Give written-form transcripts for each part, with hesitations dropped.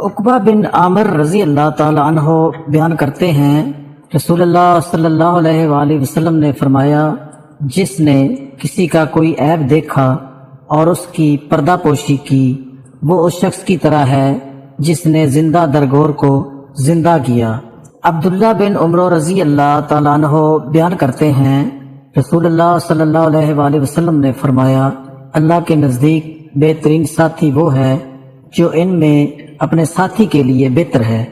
عقبہ بن عامر رضی اللہ تعالی عنہ بیان کرتے ہیں، رسول اللہ صلی اللہ علیہ وآلہ وسلم نے فرمایا، جس نے کسی کا کوئی عیب دیکھا اور اس کی پردہ پوشی کی، وہ اس شخص کی طرح ہے جس نے زندہ درگور کو زندہ کیا۔ عبداللہ بن عمر رضی اللہ تعالیٰ عنہ بیان کرتے ہیں، رسول اللہ صلی اللہ علیہ وآلہ وسلم نے فرمایا، اللہ کے نزدیک بہترین ساتھی وہ ہے جو ان میں اپنے ساتھی کے لیے بہتر ہے،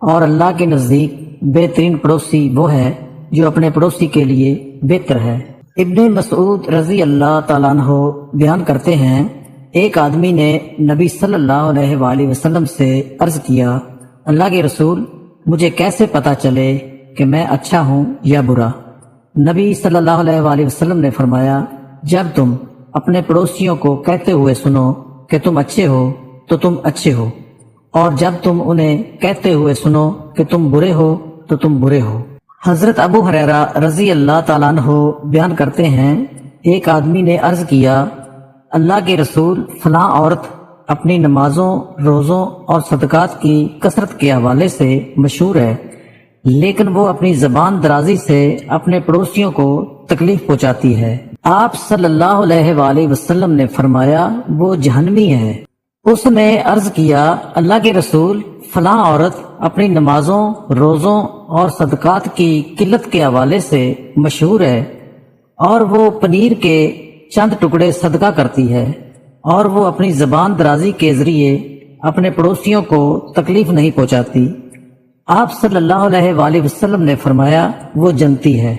اور اللہ کے نزدیک بہترین پڑوسی وہ ہے جو اپنے پڑوسی کے لیے بہتر ہے۔ ابن مسعود رضی اللہ تعالیٰ عنہ بیان کرتے ہیں، ایک آدمی نے نبی صلی اللہ علیہ وآلہ وسلم سے عرض کیا، اللہ کے رسول، مجھے کیسے پتا چلے کہ میں اچھا ہوں یا برا؟ نبی صلی اللہ علیہ وآلہ وسلم نے فرمایا، جب تم اپنے پڑوسیوں کو کہتے ہوئے سنو کہ تم اچھے ہو تو تم اچھے ہو، اور جب تم انہیں کہتے ہوئے سنو کہ تم برے ہو تو تم برے ہو۔ حضرت ابو ہریرہ رضی اللہ تعالیٰ عنہ بیان کرتے ہیں، ایک آدمی نے عرض کیا، اللہ کے رسول، فلاں عورت اپنی نمازوں، روزوں اور صدقات کی کثرت کے حوالے سے مشہور ہے، لیکن وہ اپنی زبان درازی سے اپنے پڑوسیوں کو تکلیف پہنچاتی ہے۔ آپ صلی اللہ علیہ وآلہ وسلم نے فرمایا، وہ جہنمی ہے۔ اس نے عرض کیا، اللہ کے رسول، فلاں عورت اپنی نمازوں، روزوں اور صدقات کی قلت کے حوالے سے مشہور ہے، اور وہ پنیر کے چند ٹکڑے صدقہ کرتی ہے، اور وہ اپنی زبان درازی کے ذریعے اپنے پڑوسیوں کو تکلیف نہیں پہنچاتی۔ آپ صلی اللہ علیہ وآلہ وسلم نے فرمایا، وہ جنتی ہے۔